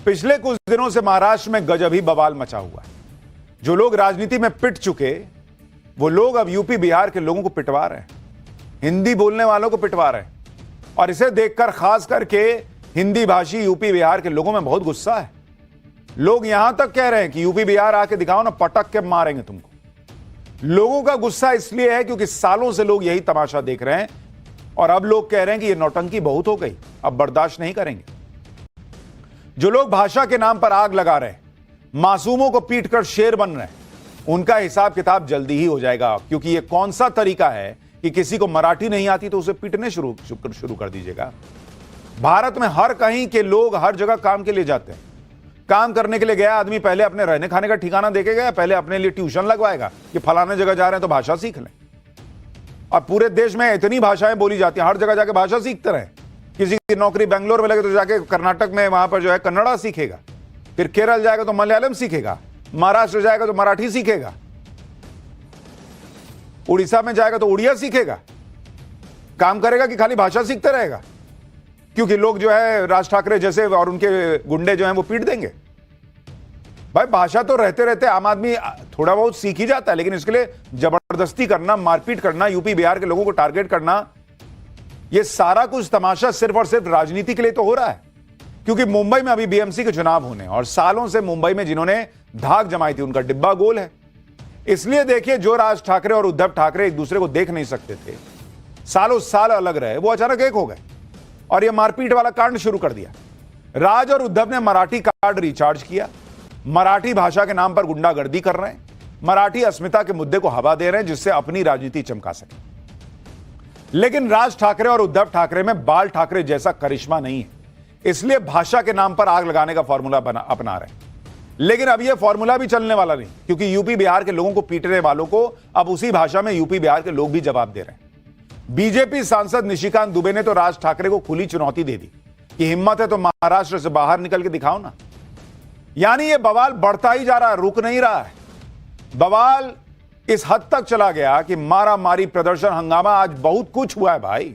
पिछले कुछ दिनों से महाराष्ट्र में गजब ही बवाल मचा हुआ है। जो लोग राजनीति में पिट चुके वो लोग अब यूपी बिहार के लोगों को पिटवा रहे हैं, हिंदी बोलने वालों को पिटवा रहे हैं। और इसे देखकर खास करके हिंदी भाषी यूपी बिहार के लोगों में बहुत गुस्सा है। लोग यहां तक कह रहे हैं कि यूपी बिहार आके दिखाओ ना, पटक के मारेंगे तुमको। लोगों का गुस्सा इसलिए है क्योंकि सालों से लोग यही तमाशा देख रहे हैं और अब लोग कह रहे हैं कि यह नौटंकी बहुत हो गई, अब बर्दाश्त नहीं करेंगे। जो लोग भाषा के नाम पर आग लगा रहे हैं, मासूमों को पीटकर शेर बन रहे हैं, उनका हिसाब किताब जल्दी ही हो जाएगा। क्योंकि यह कौन सा तरीका है कि किसी को मराठी नहीं आती तो उसे पीटने शुरू कर दीजिएगा। भारत में हर कहीं के लोग हर जगह काम के लिए जाते हैं। काम करने के लिए गया आदमी पहले अपने रहने खाने का ठिकाना देके गया, पहले अपने लिए ट्यूशन लगवाएगा कि फलाने जगह जा रहे हैं तो भाषा सीख लें। और पूरे देश में इतनी भाषाएं बोली जाती हैं, हर जगह जाके भाषा सीखते रहे। किसी की नौकरी बेंगलोर में लगे तो जाके कर्नाटक में वहां पर जो है कन्नड़ा सीखेगा, फिर केरल जाएगा तो मलयालम सीखेगा, महाराष्ट्र जाएगा तो मराठी सीखेगा, उड़ीसा में जाएगा तो उड़िया सीखेगा। काम करेगा कि खाली भाषा सीखते रहेगा? क्योंकि लोग जो है राज ठाकरे जैसे और उनके गुंडे जो हैं वो पीट देंगे। भाई भाषा तो रहते रहते आम आदमी थोड़ा बहुत सीख ही जाता है, लेकिन इसके लिए जबरदस्ती करना, मारपीट करना, यूपी बिहार के लोगों को टारगेट करना, ये सारा कुछ तमाशा सिर्फ और सिर्फ राजनीति के लिए तो हो रहा है। क्योंकि मुंबई में अभी बीएमसी के चुनाव होने और सालों से मुंबई में जिन्होंने धाक जमाई थी उनका डिब्बा गोल है। इसलिए देखिए, जो राज ठाकरे और उद्धव ठाकरे एक दूसरे को देख नहीं सकते थे, सालों साल अलग रहे, वो अचानक एक हो गए और ये मारपीट वाला कांड शुरू कर दिया। राज और उद्धव ने मराठी कार्ड रिचार्ज किया, मराठी भाषा के नाम पर गुंडागर्दी कर रहे हैं, मराठी अस्मिता के मुद्दे को हवा दे रहे हैं जिससे अपनी राजनीति चमका सके। लेकिन राज ठाकरे और उद्धव ठाकरे में बाल ठाकरे जैसा करिश्मा नहीं है, इसलिए भाषा के नाम पर आग लगाने का फॉर्मूला अपना रहे हैं। लेकिन अब यह फॉर्मूला भी चलने वाला नहीं, क्योंकि यूपी बिहार के लोगों को पीटने वालों को अब उसी भाषा में यूपी बिहार के लोग भी जवाब दे रहे हैं। बीजेपी सांसद निशिकांत दुबे ने तो राज ठाकरे को खुली चुनौती दे दी कि हिम्मत है तो महाराष्ट्र से बाहर निकल के दिखाओ ना। यानी यह बवाल बढ़ता ही जा रहा है, रुक नहीं रहा है। बवाल इस हद तक चला गया कि मारा मारी, प्रदर्शन, हंगामा, आज बहुत कुछ हुआ है भाई।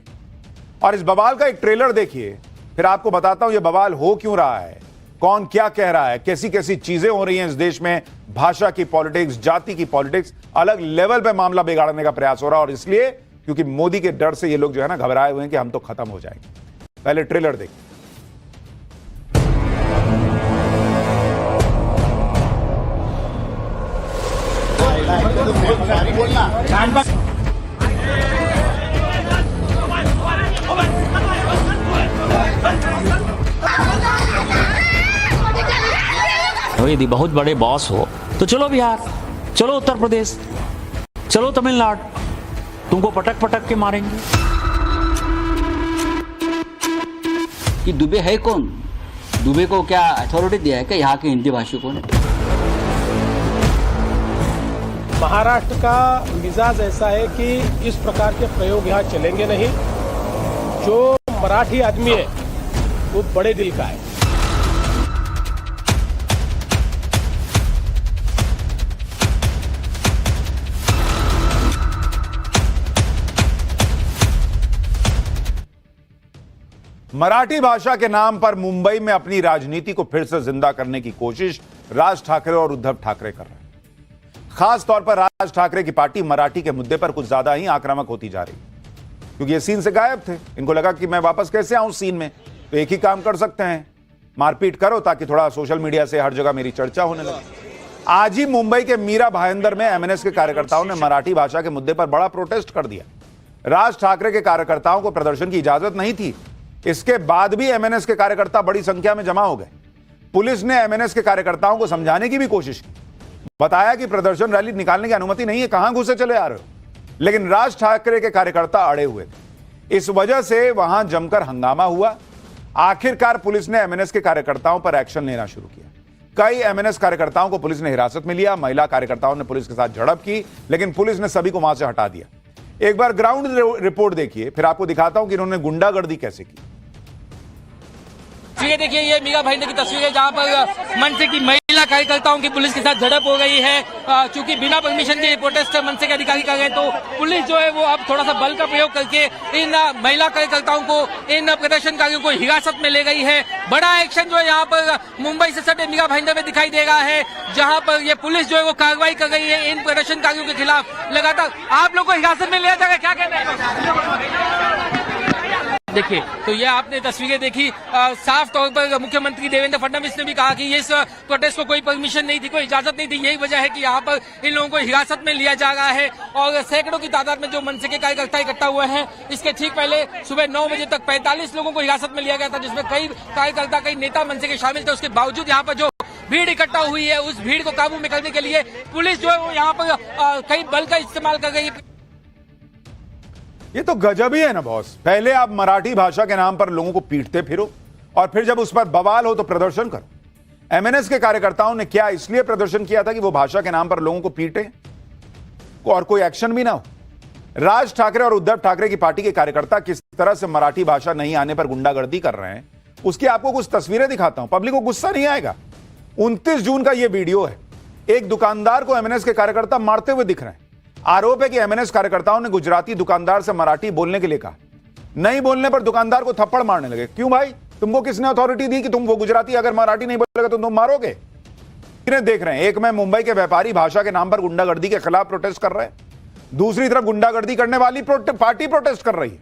और इस बवाल का एक ट्रेलर देखिए, फिर आपको बताता हूं यह बवाल हो क्यों रहा है, कौन क्या कह रहा है, कैसी कैसी चीजें हो रही हैं इस देश में। भाषा की पॉलिटिक्स, जाति की पॉलिटिक्स, अलग लेवल पे मामला बिगाड़ने का प्रयास हो रहा है। और इसलिए क्योंकि मोदी के डर से ये लोग जो है ना घबराए हुए हैं कि हम तो खत्म हो जाएंगे। पहले ट्रेलर देखिए। यदि बहुत बड़े बॉस हो तो चलो बिहार, चलो उत्तर प्रदेश, चलो तमिलनाडु, तुमको पटक पटक के मारेंगे। कि दुबे है कौन? दुबे को क्या अथॉरिटी दिया है क्या यहाँ के हिंदी भाषिकों ने? महाराष्ट्र का मिजाज ऐसा है कि इस प्रकार के प्रयोग यहाँ चलेंगे नहीं। जो मराठी आदमी है वो बड़े दिल का है। मराठी भाषा के नाम पर मुंबई में अपनी राजनीति को फिर से जिंदा करने की कोशिश राज ठाकरे और उद्धव ठाकरे कर रहे हैं। खास तौर पर राज ठाकरे की पार्टी मराठी के मुद्दे पर कुछ ज्यादा ही आक्रामक होती जा रही, क्योंकि ये सीन से गायब थे। इनको लगा कि मैं वापस कैसे आऊं सीन में, तो एक ही काम कर सकते हैं, मारपीट करो ताकि थोड़ा सोशल मीडिया से हर जगह मेरी चर्चा होने लगे। आज ही मुंबई के मीरा भाईंदर में एमएनएस के कार्यकर्ताओं ने मराठी भाषा के मुद्दे पर बड़ा प्रोटेस्ट कर दिया। राज ठाकरे के कार्यकर्ताओं को प्रदर्शन की इजाजत नहीं थी, इसके बाद भी एमएनएस के कार्यकर्ता बड़ी संख्या में जमा हो गए। पुलिस ने एमएनएस के कार्यकर्ताओं को समझाने की भी कोशिश की, बताया कि प्रदर्शन रैली निकालने की अनुमति नहीं है, कहां घुसे चले आ रहे हो। लेकिन राज ठाकरे के कार्यकर्ता अड़े हुए थे, इस वजह से वहां जमकर हंगामा हुआ। आखिरकार पुलिस ने एमएनएस के कार्यकर्ताओं पर एक्शन लेना शुरू किया। कई एमएनएस कार्यकर्ताओं को पुलिस ने हिरासत में लिया। महिला कार्यकर्ताओं ने पुलिस के साथ झड़प की, लेकिन पुलिस ने सभी को वहां से हटा दिया। एक बार ग्राउंड रिपोर्ट देखिए, फिर आपको दिखाता हूं कि इन्होंने गुंडागर्दी कैसे की। ये देखिए, ये मीरा भाईंदर की तस्वीर है जहां पर मंच की महिला महिला कार्यकर्ताओं की पुलिस के साथ झड़प हो गई है। चूंकि बिना परमिशन के प्रोटेस्ट मनसे के अधिकारी कर गए, तो पुलिस जो है वो अब थोड़ा सा बल का प्रयोग करके इन महिला कार्यकर्ताओं को, इन प्रदर्शनकारियों को हिरासत में ले गई है। बड़ा एक्शन जो है यहाँ पर मुंबई से सटे मीरा भाईंदर में दिखाई दे रहा है, जहाँ पर ये पुलिस जो है वो कार्रवाई कर रही है इन प्रदर्शनकारियों के खिलाफ। लगातार आप लोग को हिरासत में लिया जाएगा, क्या कहना है? देखिए, तो ये आपने तस्वीरें देखी। साफ तौर पर मुख्यमंत्री देवेंद्र फडणवीस ने भी कहा कि इस प्रोटेस्ट को कोई परमिशन नहीं थी, कोई इजाजत नहीं थी। यही वजह है कि यहाँ पर इन लोगों को हिरासत में लिया जा रहा है। और सैकड़ों की तादाद में जो मनसे के कार्यकर्ता इकट्ठा हुए हैं, इसके ठीक पहले सुबह 9 बजे तक 45 लोगों को हिरासत में लिया गया था, जिसमें कई कार्यकर्ता, कई नेता मनसे के शामिल थे। उसके बावजूद यहाँ पर जो भीड़ इकट्ठा हुई है, उस भीड़ को काबू में करने के लिए पुलिस जो है वो यहाँ पर कई बल का इस्तेमाल कर रही है। ये तो गजब ही है ना बॉस। पहले आप मराठी भाषा के नाम पर लोगों को पीटते फिरो, और फिर जब उस पर बवाल हो तो प्रदर्शन करो। एमएनएस के कार्यकर्ताओं ने क्या इसलिए प्रदर्शन किया था कि वो भाषा के नाम पर लोगों को पीटे और कोई एक्शन भी ना हो? राज ठाकरे और उद्धव ठाकरे की पार्टी के कार्यकर्ता किस तरह से मराठी भाषा नहीं आने पर गुंडागर्दी कर रहे हैं, उसकी आपको कुछ तस्वीरें दिखाता हूं। पब्लिक को गुस्सा नहीं आएगा। 29 जून का यह वीडियो है। एक दुकानदार को एमएनएस के कार्यकर्ता मारते हुए दिख रहे हैं। आरोप है कि एमएनएस कार्यकर्ताओं ने गुजराती दुकानदार से मराठी बोलने के लिए कहा। नहीं बोलने पर दुकानदार को थप्पड़ मारने लगे। क्यों भाई, तुमको किसने अथॉरिटी दी कि तुम वो गुजराती अगर मराठी नहीं बोलेगा तो तुम मारोगे? देख रहे हैं, एक में मुंबई के व्यापारी भाषा के नाम पर गुंडागर्दी के खिलाफ प्रोटेस्ट कर रहे हैं, दूसरी तरफ गुंडागर्दी करने वाली पार्टी प्रोटेस्ट कर रही है।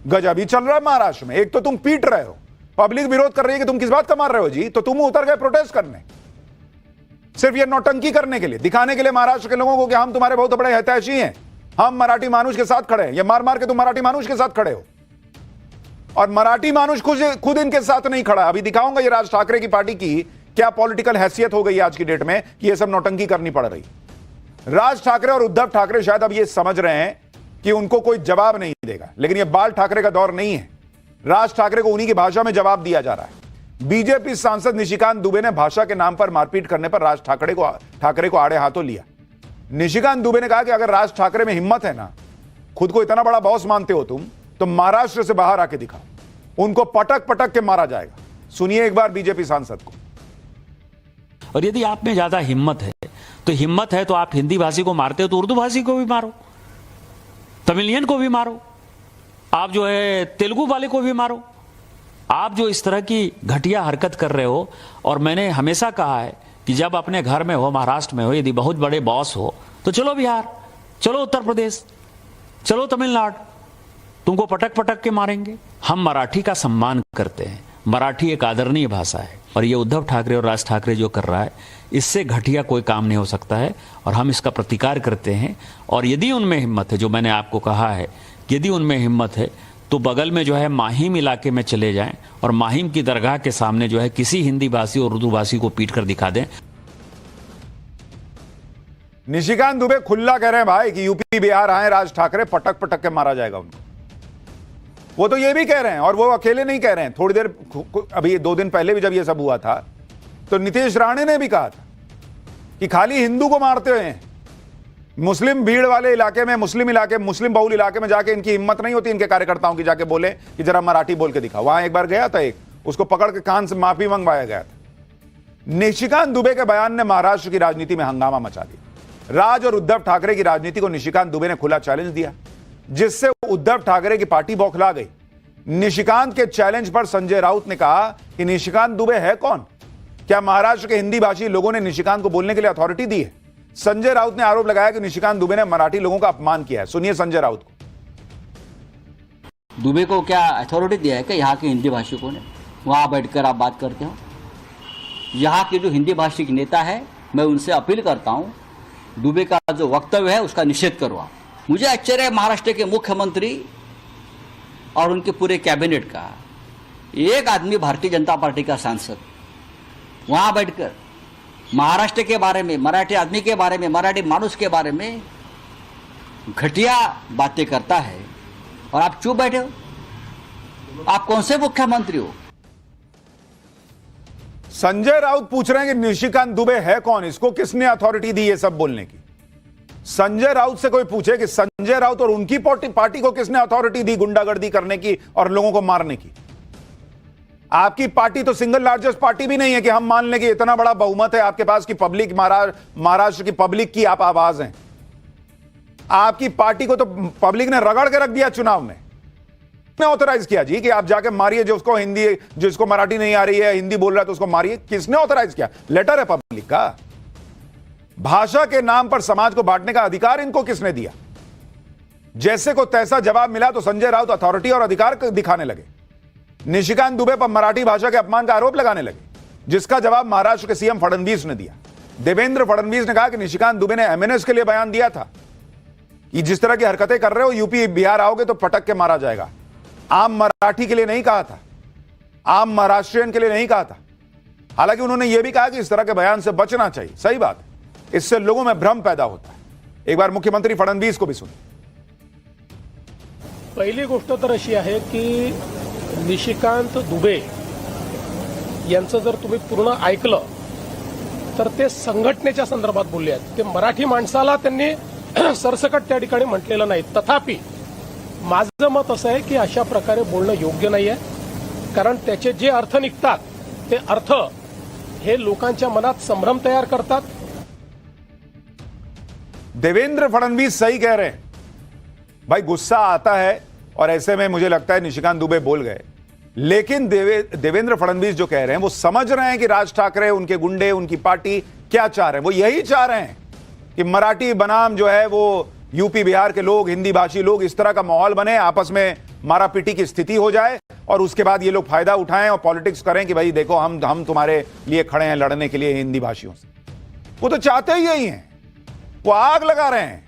गजब ही चल रहा है महाराष्ट्र में। एक तो तुम पीट रहे हो, पब्लिक विरोध कर रही है कि तुम किस बात का मार रहे हो जी, तो तुम उतर गए प्रोटेस्ट करने, सिर्फ ये नौटंकी करने के लिए, दिखाने के लिए महाराष्ट्र के लोगों को कि हम तुम्हारे बहुत बड़े हितैषी हैं, हम मराठी मानुष के साथ खड़े हैं। ये मार मार के तुम मराठी मानुष के साथ खड़े हो, और मराठी मानुष खुद इनके साथ नहीं खड़ा। अभी दिखाऊंगा ये राज ठाकरे की पार्टी की क्या पॉलिटिकल हैसियत हो गई आज की डेट में कि ये सब नौटंकी करनी पड़ रही। राज ठाकरे और उद्धव ठाकरे शायद अब ये समझ रहे हैं कि उनको कोई जवाब नहीं देगा, लेकिन ये बाल ठाकरे का दौर नहीं है। राज ठाकरे को उन्हीं की भाषा में जवाब दिया जा रहा है। बीजेपी सांसद निशिकांत दुबे ने भाषा के नाम पर मारपीट करने पर राज ठाकरे को आड़े हाथों लिया। निशिकांत दुबे ने कहा कि अगर राज ठाकरे में हिम्मत है ना, खुद को इतना बड़ा बॉस मानते हो तुम, तो महाराष्ट्र से बाहर आके दिखाओ, उनको पटक पटक के मारा जाएगा। सुनिए एक बार बीजेपी सांसद को। और यदि आप में ज्यादा हिम्मत है तो आप हिंदी भाषी को मारते हो तो उर्दू भाषी को भी मारो, तमिलियन को भी मारो, आप जो है तेलुगु वाले को भी मारो। आप जो इस तरह की घटिया हरकत कर रहे हो, और मैंने हमेशा कहा है कि जब अपने घर में हो, महाराष्ट्र में हो, यदि बहुत बड़े बॉस हो तो चलो बिहार, चलो उत्तर प्रदेश, चलो तमिलनाडु, तुमको पटक पटक के मारेंगे। हम मराठी का सम्मान करते हैं, मराठी एक आदरणीय भाषा है, और ये उद्धव ठाकरे और राज ठाकरे जो कर रहा है, इससे घटिया कोई काम नहीं हो सकता है, और हम इसका प्रतिकार करते हैं। और यदि उनमें हिम्मत है, जो मैंने आपको कहा है, यदि उनमें हिम्मत है तो बगल में जो है माहिम इलाके में चले जाएं और माहिम की दरगाह के सामने जो है किसी हिंदी भाषी और उर्दू भाषी को पीट कर दिखा दें। निशिकांत दुबे खुला कह रहे हैं भाई कि यूपी बिहार आए राज ठाकरे, पटक पटक के मारा जाएगा उनको। वो तो ये भी कह रहे हैं, और वो अकेले नहीं कह रहे हैं। थोड़ी देर अभी 2 दिन पहले भी जब ये सब हुआ था तो नीतीश राणे ने भी कहा था कि खाली हिंदू को मारते हुए मुस्लिम भीड़ वाले इलाके में, मुस्लिम बहुल इलाके में जाके इनकी हिम्मत नहीं होती इनके कार्यकर्ताओं की, जाके बोले कि जरा मराठी बोल के दिखा। वहां एक बार गया था, एक उसको पकड़ के कान से माफी मंगवाया गया था। निशिकांत दुबे के बयान ने महाराष्ट्र की राजनीति में हंगामा मचा दिया। राज और उद्धव ठाकरे की राजनीति को निशिकांत दुबे ने खुला चैलेंज दिया, जिससे उद्धव ठाकरे की पार्टी बौखला गई। निशिकांत के चैलेंज पर संजय राउत ने कहा कि निशिकांत दुबे है कौन? क्या महाराष्ट्र के हिंदी भाषी लोगों ने निशिकांत को बोलने के लिए अथॉरिटी दी है? संजय राउत ने आरोप लगाया कि निशिकांत दुबे ने मराठी लोगों का अपमान किया है। सुनिए संजय राउत को। दुबे को क्या अथॉरिटी दिया है कि यहाँ के हिंदी भाषिकों ने? वहाँ बैठकर आप बात करते हो। यहाँ के जो हिंदी भाषी नेता है, मैं उनसे अपील करता हूँ, दुबे का जो वक्तव्य है उसका निषेध करो आप। मुझे आश्चर्य है महाराष्ट्र के मुख्यमंत्री और उनके पूरे कैबिनेट का, एक आदमी भारतीय जनता पार्टी का सांसद वहाँ बैठकर महाराष्ट्र के बारे में, मराठी आदमी के बारे में, मराठी मानुष के बारे में घटिया बातें करता है, और आप चुप बैठे हो। आप कौन से मुख्यमंत्री हो? संजय राउत पूछ रहे हैं कि निशिकांत दुबे है कौन, इसको किसने अथॉरिटी दी ये सब बोलने की? संजय राउत से कोई पूछे कि संजय राउत और उनकी पार्टी को किसने अथॉरिटी दी गुंडागर्दी करने की और लोगों को मारने की? आपकी पार्टी तो सिंगल लार्जेस्ट पार्टी भी नहीं है कि हम मान लें कि इतना बड़ा बहुमत है आपके पास की पब्लिक, महाराष्ट्र की पब्लिक की आप आवाज हैं। आपकी पार्टी को तो पब्लिक ने रगड़ के रख दिया चुनाव में, ऑथराइज किया जी कि आप जाके मारिए जो उसको हिंदी, जिसको मराठी नहीं आ रही है, हिंदी बोल रहा है तो उसको मारिए। किसने ऑथराइज किया? लेटर है पब्लिक का। भाषा के नाम पर समाज को बांटने का अधिकार इनको किसने दिया? जैसे को तैसा जवाब मिला तो संजय राउत अथॉरिटी और अधिकार दिखाने लगे। निशिकांत दुबे पर मराठी भाषा के अपमान का आरोप लगाने लगे, जिसका जवाब महाराष्ट्र के सीएम फडणवीस ने दिया। देवेंद्र फडणवीस ने कहा कि निशिकांत दुबे ने एमएनएस के लिए बयान दिया था कि जिस तरह की हरकतें कर रहे हो यूपी बिहार आओगे तो पटक के मारा जाएगा। आम मराठी के लिए नहीं कहा था, आम महाराष्ट्रियन के लिए नहीं कहा था। हालांकि उन्होंने यह भी कहा कि इस तरह के बयान से बचना चाहिए। सही बात है, इससे लोगों में भ्रम पैदा होता है। एक बार मुख्यमंत्री फडणवीस को भी सुनिए। पहिली गोष्ट तर अशी आहे की निशिकांत दुबे यांचं जर तुम्ही पूर्ण ऐकलं तर ते संघटनेच्या संदर्भात बोलले आहेत। ते मराठी माणसाला त्यांनी सरसकट त्या ठिकाणी म्हटलेलं नाही। तथापि माझं मत असं आहे की अशा प्रकारे बोलणं योग्य नाही आहे, कारण त्याचे जे अर्थ निघतात ते अर्थ हे लोकांच्या मनात संभ्रम तयार करतात। देवेंद्र फडणवीस सही कह रहे हैं भाई, गुस्सा आता है और ऐसे में मुझे लगता है निशिकांत दुबे बोल गए, लेकिन देवेंद्र फडणवीस जो कह रहे हैं वो समझ रहे हैं कि राज ठाकरे, उनके गुंडे, उनकी पार्टी क्या चाह रहे हैं। वो यही चाह रहे हैं कि मराठी बनाम जो है वो यूपी बिहार के लोग, हिंदी भाषी लोग, इस तरह का माहौल बने, आपस में मारापीटी की स्थिति हो जाए और उसके बाद ये लोग फायदा उठाएं और पॉलिटिक्स करें कि भाई देखो हम तुम्हारे लिए खड़े हैं लड़ने के लिए हिंदी भाषियों से। वो तो चाहते ही यही हैं, वो आग लगा रहे हैं।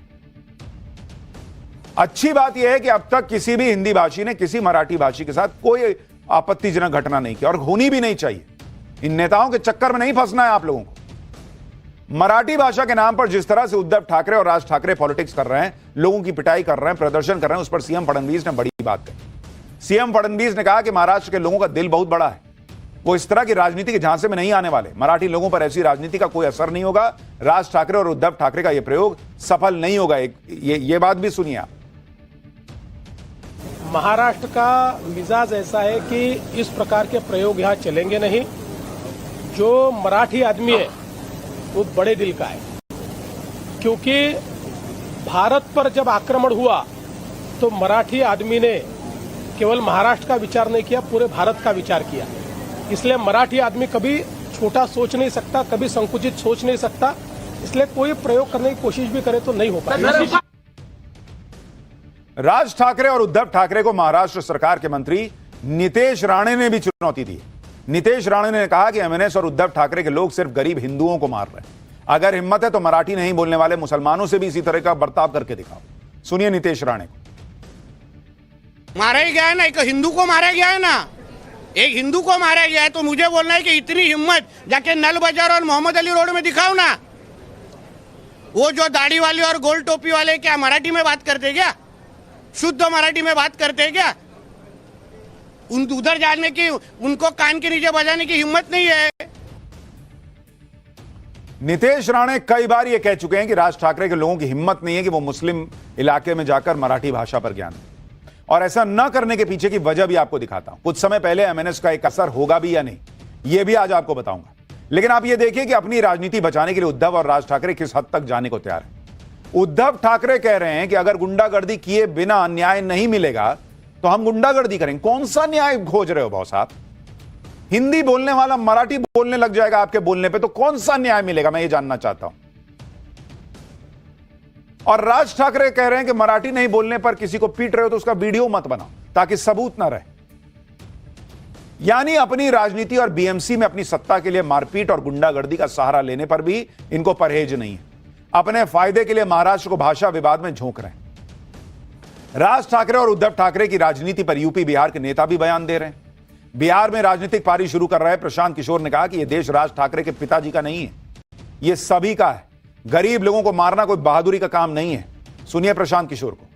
अच्छी बात यह है कि अब तक किसी भी हिंदी भाषी ने किसी मराठी भाषी के साथ कोई आपत्तिजनक घटना नहीं की और होनी भी नहीं चाहिए। इन नेताओं के चक्कर में नहीं फंसना है आप लोगों को। मराठी भाषा के नाम पर जिस तरह से उद्धव ठाकरे और राज ठाकरे पॉलिटिक्स कर रहे हैं, लोगों की पिटाई कर रहे हैं, प्रदर्शन कर रहे हैं, उस पर सीएम फडणवीस ने बड़ी बात कही। सीएम फडणवीस ने कहा कि महाराष्ट्र के लोगों का दिल बहुत बड़ा है, वो इस तरह की राजनीति के झांसे में नहीं आने वाले। मराठी लोगों पर ऐसी राजनीति का कोई असर नहीं होगा। राज ठाकरे और उद्धव ठाकरे का यह प्रयोग सफल नहीं होगा। ये बात भी सुनिए आप। महाराष्ट्र का मिजाज ऐसा है कि इस प्रकार के प्रयोग यहाँ चलेंगे नहीं। जो मराठी आदमी है वो बड़े दिल का है, क्योंकि भारत पर जब आक्रमण हुआ तो मराठी आदमी ने केवल महाराष्ट्र का विचार नहीं किया, पूरे भारत का विचार किया। इसलिए मराठी आदमी कभी छोटा सोच नहीं सकता, कभी संकुचित सोच नहीं सकता। इसलिए कोई प्रयोग करने की कोशिश भी करे तो नहीं हो पाएगा। राज ठाकरे और उद्धव ठाकरे को महाराष्ट्र सरकार के मंत्री नितेश राणे ने भी चुनौती दी। नितेश राणे ने कहा कि एमएनएस और उद्धव ठाकरे के लोग सिर्फ गरीब हिंदुओं को मार रहे हैं। अगर हिम्मत है तो मराठी नहीं बोलने वाले मुसलमानों से भी इसी तरह का बर्ताव करके दिखाओ। सुनिए नितेश राणे को। मारा ही गया है ना, एक हिंदू को मारा गया है ना, एक हिंदू को मारा गया है, तो मुझे बोलना है कि इतनी हिम्मत जाके नल बाजार और मोहम्मद अली रोड में दिखाओ ना। वो जो दाढ़ी वाले और गोल टोपी वाले क्या मराठी में बात करते क्या? शुद्ध मराठी में बात करते हैं क्या? उधर जाने की, उनको कान के नीचे बजाने की हिम्मत नहीं है। नितेश राणे कई बार यह कह चुके हैं कि राज ठाकरे के लोगों की हिम्मत नहीं है कि वो मुस्लिम इलाके में जाकर मराठी भाषा पर ज्ञान दें। और ऐसा न करने के पीछे की वजह भी आपको दिखाता हूं। कुछ समय पहले एमएनएस का एक असर होगा भी या नहीं, यह भी आज आपको बताऊंगा। लेकिन आप यह देखिए कि अपनी राजनीति बचाने के लिए उद्धव और राज ठाकरे किस हद तक जाने को तैयार हैं। उद्धव ठाकरे कह रहे हैं कि अगर गुंडागर्दी किए बिना न्याय नहीं मिलेगा तो हम गुंडागर्दी करेंगे। कौन सा न्याय खोज रहे हो भाई साहब? हिंदी बोलने वाला मराठी बोलने लग जाएगा आपके बोलने पे, तो कौन सा न्याय मिलेगा? मैं ये जानना चाहता हूं। और राज ठाकरे कह रहे हैं कि मराठी नहीं बोलने पर किसी को पीट रहे हो तो उसका वीडियो मत बनाओ ताकि सबूत ना रहे। यानी अपनी राजनीति और बीएमसी में अपनी सत्ता के लिए मारपीट और गुंडागर्दी का सहारा लेने पर भी इनको परहेज नहीं है। अपने फायदे के लिए महाराष्ट्र को भाषा विवाद में झोंक रहे हैं। राज ठाकरे और उद्धव ठाकरे की राजनीति पर यूपी बिहार के नेता भी बयान दे रहे हैं। बिहार में राजनीतिक पारी शुरू कर रहे प्रशांत किशोर ने कहा कि यह देश राज ठाकरे के पिताजी का नहीं है, यह सभी का है। गरीब लोगों को मारना कोई बहादुरी का काम नहीं है। सुनिए प्रशांत किशोर को।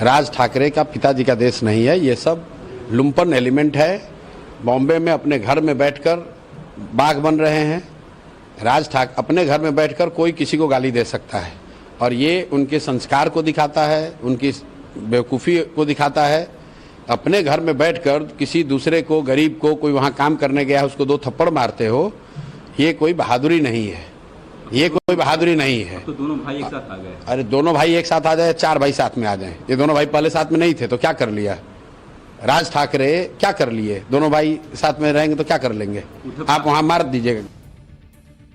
राज ठाकरे का पिताजी का देश नहीं है, यह सब लुम्पन एलिमेंट है। बॉम्बे में अपने घर में बैठकर बाघ बन रहे हैं। राज ठाकरे अपने घर में बैठकर कोई किसी को गाली दे सकता है और ये उनके संस्कार को दिखाता है, उनकी बेवकूफ़ी को दिखाता है। अपने घर में बैठकर किसी दूसरे को, गरीब को, कोई वहां काम करने गया है उसको 2 थप्पड़ मारते हो, ये कोई बहादुरी नहीं है। ये कोई बहादुरी नहीं है। तो दोनों भाई एक साथ आ गए। अरे दोनों भाई एक साथ आ जाए, 4 भाई साथ में आ जाएं। ये दोनों भाई पहले साथ में नहीं थे तो क्या कर लिया? राज ठाकरे क्या कर लिए? दोनों भाई साथ में रहेंगे तो क्या कर लेंगे? आप वहां मार दीजिएगा।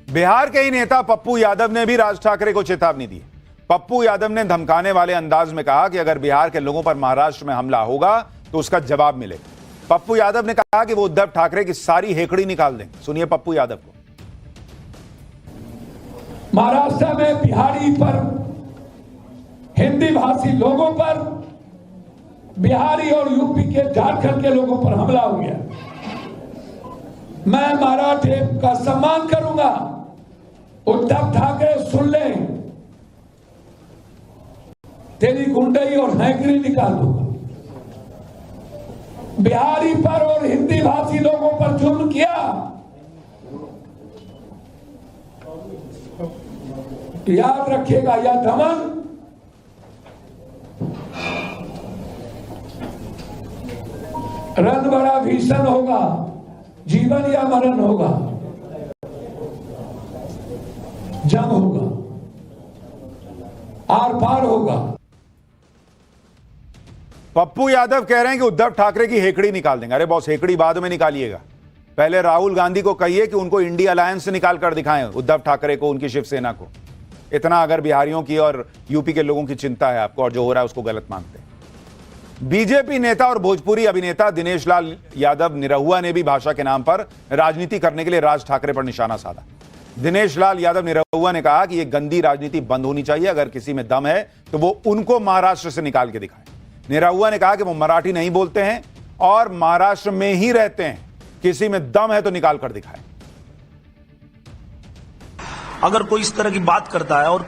बिहार के ही नेता पप्पू यादव ने भी राज ठाकरे को चेतावनी दी। पप्पू यादव ने धमकाने वाले अंदाज में कहा कि अगर बिहार के लोगों पर महाराष्ट्र में हमला होगा तो उसका जवाब मिलेगा। पप्पू यादव ने कहा कि वो उद्धव ठाकरे की सारी हेकड़ी निकाल देंगे। सुनिए पप्पू यादव को। महाराष्ट्र में बिहारी पर, हिंदी भाषी लोगों पर, बिहारी और यूपी के, झारखंड के लोगों पर हमला हो गया। मैं मराठे का सम्मान करूंगा। उद्धव ठाकरे सुन ले, तेरी गुंडई और हैकरी निकाल दूंगा। बिहारी पर और हिंदी भाषी लोगों पर जुल्म किया, याद रखिएगा यह दमन रण बड़ा भीषण होगा, जीवन या मरण होगा, जंग होगा, आर पार होगा। पप्पू यादव कह रहे हैं कि उद्धव ठाकरे की हेकड़ी निकाल देंगे। अरे बॉस, हेकड़ी बाद में निकालिएगा, पहले राहुल गांधी को कहिए कि उनको इंडिया अलायंस से निकाल कर दिखाएं, उद्धव ठाकरे को, उनकी शिवसेना को। इतना अगर बिहारियों की और यूपी के लोगों की चिंता है आपको और जो हो रहा है उसको गलत मानते हैं। बीजेपी नेता और भोजपुरी अभिनेता दिनेश लाल यादव निरहुआ ने भी भाषा के नाम पर राजनीति करने के लिए राज ठाकरे पर निशाना साधा। दिनेश लाल यादव निरहुआ ने कहा कि यह गंदी राजनीति बंद होनी चाहिए। अगर किसी में दम है तो वो उनको महाराष्ट्र से निकाल के दिखाए। निरहुआ ने कहा कि वो मराठी नहीं बोलते हैं और महाराष्ट्र में ही रहते हैं। किसी में दम है तो निकाल कर दिखाए। अगर कोई इस तरह की बात करता है और